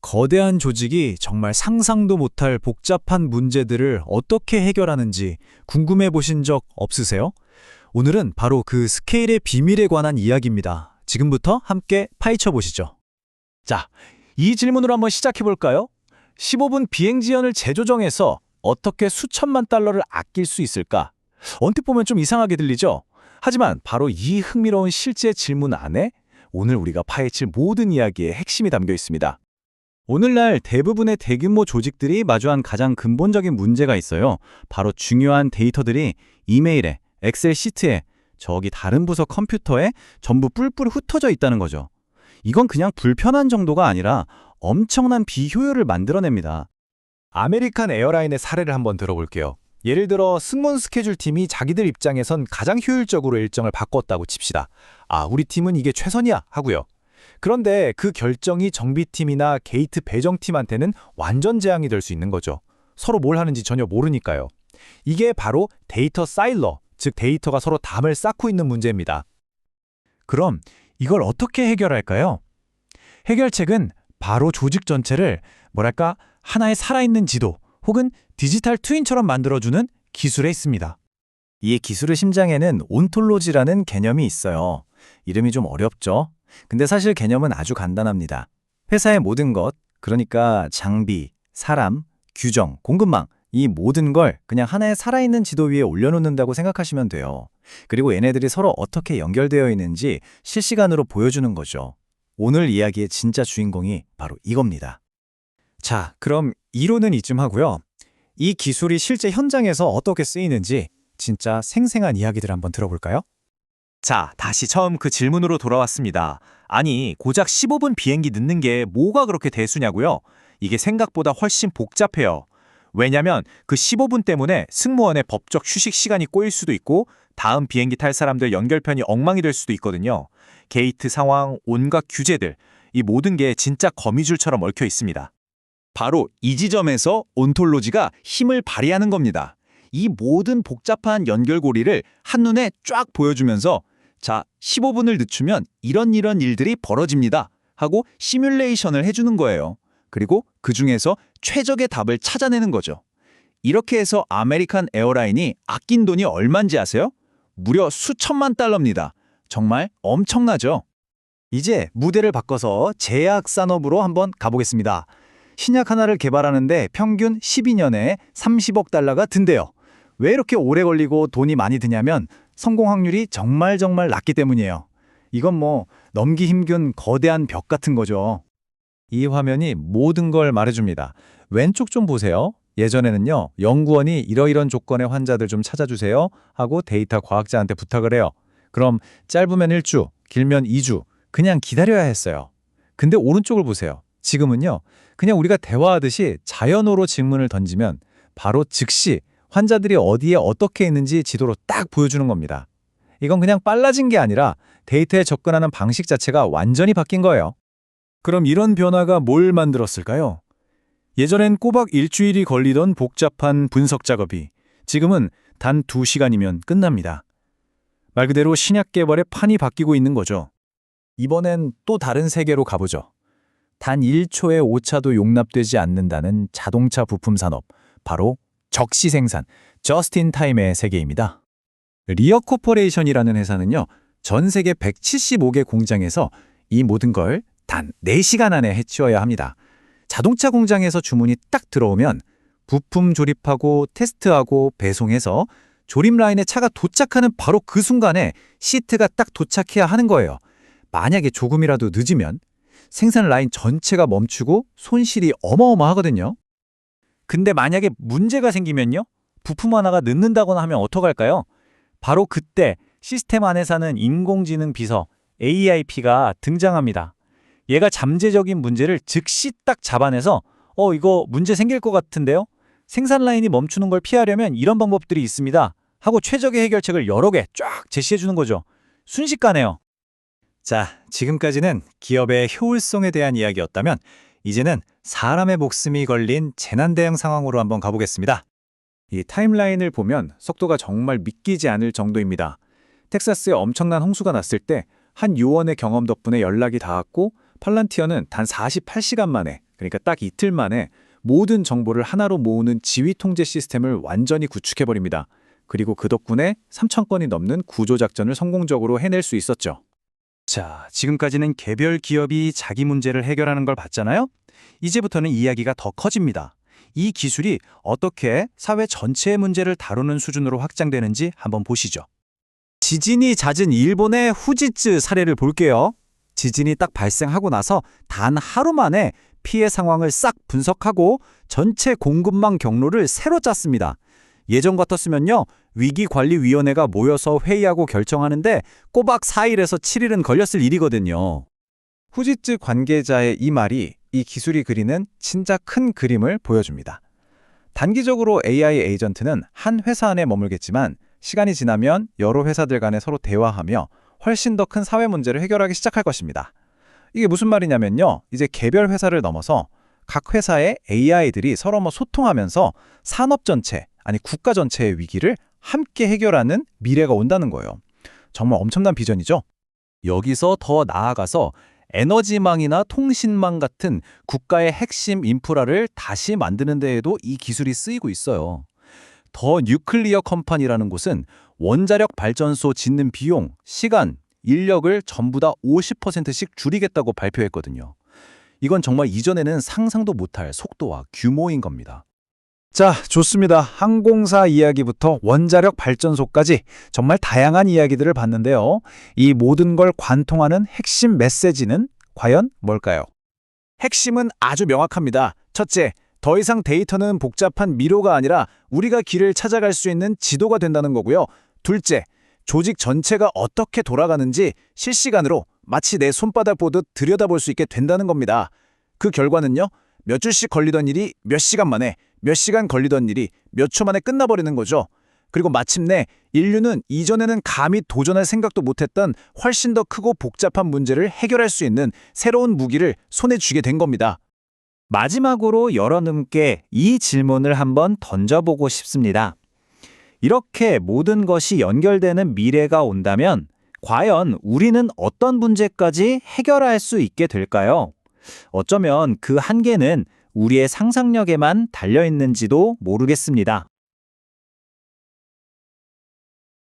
거대한 조직이 정말 상상도 못할 복잡한 문제들을 어떻게 해결하는지 궁금해 보신 적 없으세요? 오늘은 바로 그 스케일의 비밀에 관한 이야기입니다. 지금부터 함께 파헤쳐 보시죠. 자, 이 질문으로 한번 시작해 볼까요? 15분 비행 지연을 재조정해서 어떻게 수천만 달러를 아낄 수 있을까? 언뜻 보면 좀 이상하게 들리죠? 하지만 바로 이 흥미로운 실제 질문 안에 오늘 우리가 파헤칠 모든 이야기의 핵심이 담겨 있습니다. 오늘날 대부분의 대규모 조직들이 마주한 가장 근본적인 문제가 있어요. 바로 중요한 데이터들이 이메일에, 엑셀 시트에, 저기 다른 부서 컴퓨터에 전부 뿔뿔이 흩어져 있다는 거죠. 이건 그냥 불편한 정도가 아니라 엄청난 비효율을 만들어냅니다. 아메리칸 에어라인의 사례를 한번 들어볼게요. 예를 들어 승무원 스케줄 팀이 자기들 입장에선 가장 효율적으로 일정을 바꿨다고 칩시다. 우리 팀은 이게 최선이야 하고요. 그런데 그 결정이 정비팀이나 게이트 배정팀한테는 완전 재앙이 될 수 있는 거죠. 서로 뭘 하는지 전혀 모르니까요. 이게 바로 데이터 사일러, 즉 데이터가 서로 담을 쌓고 있는 문제입니다. 그럼 이걸 어떻게 해결할까요? 해결책은 바로 조직 전체를 하나의 살아있는 지도 혹은 디지털 트윈처럼 만들어주는 기술에 있습니다. 이 기술의 심장에는 온톨로지라는 개념이 있어요. 이름이 좀 어렵죠? 근데 사실 개념은 아주 간단합니다. 회사의 모든 것, 그러니까 장비, 사람, 규정, 공급망, 이 모든 걸 그냥 하나의 살아있는 지도 위에 올려놓는다고 생각하시면 돼요. 그리고 얘네들이 서로 어떻게 연결되어 있는지 실시간으로 보여주는 거죠. 오늘 이야기의 진짜 주인공이 바로 이겁니다. 자, 그럼 이론은 이쯤 하고요. 이 기술이 실제 현장에서 어떻게 쓰이는지 진짜 생생한 이야기들 한번 들어볼까요? 자, 다시 처음 그 질문으로 돌아왔습니다. 아니, 고작 15분 비행기 늦는 게 뭐가 그렇게 대수냐고요? 이게 생각보다 훨씬 복잡해요. 왜냐면 그 15분 때문에 승무원의 법적 휴식 시간이 꼬일 수도 있고 다음 비행기 탈 사람들 연결편이 엉망이 될 수도 있거든요. 게이트 상황, 온갖 규제들, 이 모든 게 진짜 거미줄처럼 얽혀 있습니다. 바로 이 지점에서 온톨로지가 힘을 발휘하는 겁니다. 이 모든 복잡한 연결고리를 한눈에 쫙 보여주면서 자, 15분을 늦추면 이런 일들이 벌어집니다 하고 시뮬레이션을 해주는 거예요. 그리고 그중에서 최적의 답을 찾아내는 거죠. 이렇게 해서 아메리칸 에어라인이 아낀 돈이 얼마인지 아세요? 무려 수천만 달러입니다. 정말 엄청나죠? 이제 무대를 바꿔서 제약 산업으로 한번 가보겠습니다. 신약 하나를 개발하는데 평균 12년에 30억 달러가 든대요. 왜 이렇게 오래 걸리고 돈이 많이 드냐면 성공 확률이 정말 낮기 때문이에요. 이건 넘기 힘든 거대한 벽 같은 거죠. 이 화면이 모든 걸 말해줍니다. 왼쪽 좀 보세요. 예전에는요, 연구원이 이러이런 조건의 환자들 좀 찾아주세요 하고 데이터 과학자한테 부탁을 해요. 그럼 짧으면 1주, 길면 2주, 그냥 기다려야 했어요. 근데 오른쪽을 보세요. 지금은요, 그냥 우리가 대화하듯이 자연어로 질문을 던지면 바로 즉시 환자들이 어디에 어떻게 있는지 지도로 딱 보여주는 겁니다. 이건 그냥 빨라진 게 아니라 데이터에 접근하는 방식 자체가 완전히 바뀐 거예요. 그럼 이런 변화가 뭘 만들었을까요? 예전엔 꼬박 일주일이 걸리던 복잡한 분석 작업이 지금은 단 2시간이면 끝납니다. 말 그대로 신약 개발의 판이 바뀌고 있는 거죠. 이번엔 또 다른 세계로 가보죠. 단 1초의 오차도 용납되지 않는다는 자동차 부품 산업, 바로 적시 생산, just in time의 세계입니다. 리어 코퍼레이션이라는 회사는요, 전 세계 175개 공장에서 이 모든 걸 단 4시간 안에 해치워야 합니다. 자동차 공장에서 주문이 딱 들어오면 부품 조립하고 테스트하고 배송해서 조립 라인에 차가 도착하는 바로 그 순간에 시트가 딱 도착해야 하는 거예요. 만약에 조금이라도 늦으면 생산 라인 전체가 멈추고 손실이 어마어마하거든요. 근데 만약에 문제가 생기면요? 부품 하나가 늦는다거나 하면 어떡할까요? 바로 그때 시스템 안에 사는 인공지능 비서 AIP가 등장합니다. 얘가 잠재적인 문제를 즉시 딱 잡아내서 이거 문제 생길 것 같은데요? 생산 라인이 멈추는 걸 피하려면 이런 방법들이 있습니다 하고 최적의 해결책을 여러 개 쫙 제시해 주는 거죠. 순식간에요. 자, 지금까지는 기업의 효율성에 대한 이야기였다면 이제는 사람의 목숨이 걸린 재난 대응 상황으로 한번 가보겠습니다. 이 타임라인을 보면 속도가 정말 믿기지 않을 정도입니다. 텍사스에 엄청난 홍수가 났을 때 한 요원의 경험 덕분에 연락이 닿았고 팔란티어는 단 48시간 만에 그러니까 딱 이틀 만에 모든 정보를 하나로 모으는 지휘 통제 시스템을 완전히 구축해버립니다. 그리고 그 덕분에 3,000건이 넘는 구조작전을 성공적으로 해낼 수 있었죠. 자, 지금까지는 개별 기업이 자기 문제를 해결하는 걸 봤잖아요? 이제부터는 이야기가 더 커집니다. 이 기술이 어떻게 사회 전체의 문제를 다루는 수준으로 확장되는지 한번 보시죠. 지진이 잦은 일본의 후지츠 사례를 볼게요. 지진이 딱 발생하고 나서 단 하루 만에 피해 상황을 싹 분석하고 전체 공급망 경로를 새로 짰습니다. 예전 같았으면요, 위기관리위원회가 모여서 회의하고 결정하는데 꼬박 4일에서 7일은 걸렸을 일이거든요. 후지츠 관계자의 이 말이 이 기술이 그리는 진짜 큰 그림을 보여줍니다. 단기적으로 AI 에이전트는 한 회사 안에 머물겠지만 시간이 지나면 여러 회사들 간에 서로 대화하며 훨씬 더 큰 사회 문제를 해결하기 시작할 것입니다. 이게 무슨 말이냐면요, 이제 개별 회사를 넘어서 각 회사의 AI들이 서로 소통하면서 산업 전체, 아니 국가 전체의 위기를 함께 해결하는 미래가 온다는 거예요. 정말 엄청난 비전이죠? 여기서 더 나아가서 에너지망이나 통신망 같은 국가의 핵심 인프라를 다시 만드는 데에도 이 기술이 쓰이고 있어요. 더 뉴클리어 컴퍼니라는 곳은 원자력 발전소 짓는 비용, 시간, 인력을 전부 다 50%씩 줄이겠다고 발표했거든요. 이건 정말 이전에는 상상도 못할 속도와 규모인 겁니다. 자, 좋습니다. 항공사 이야기부터 원자력 발전소까지 정말 다양한 이야기들을 봤는데요. 이 모든 걸 관통하는 핵심 메시지는 과연 뭘까요? 핵심은 아주 명확합니다. 첫째, 더 이상 데이터는 복잡한 미로가 아니라 우리가 길을 찾아갈 수 있는 지도가 된다는 거고요. 둘째, 조직 전체가 어떻게 돌아가는지 실시간으로 마치 내 손바닥 보듯 들여다볼 수 있게 된다는 겁니다. 그 결과는요, 몇 주씩 걸리던 일이 몇 시간 만에, 몇 시간 걸리던 일이 몇 초 만에 끝나버리는 거죠. 그리고 마침내 인류는 이전에는 감히 도전할 생각도 못했던 훨씬 더 크고 복잡한 문제를 해결할 수 있는 새로운 무기를 손에 쥐게 된 겁니다. 마지막으로 여러분께 이 질문을 한번 던져보고 싶습니다. 이렇게 모든 것이 연결되는 미래가 온다면 과연 우리는 어떤 문제까지 해결할 수 있게 될까요? 어쩌면 그 한계는 우리의 상상력에만 달려 있는지도 모르겠습니다.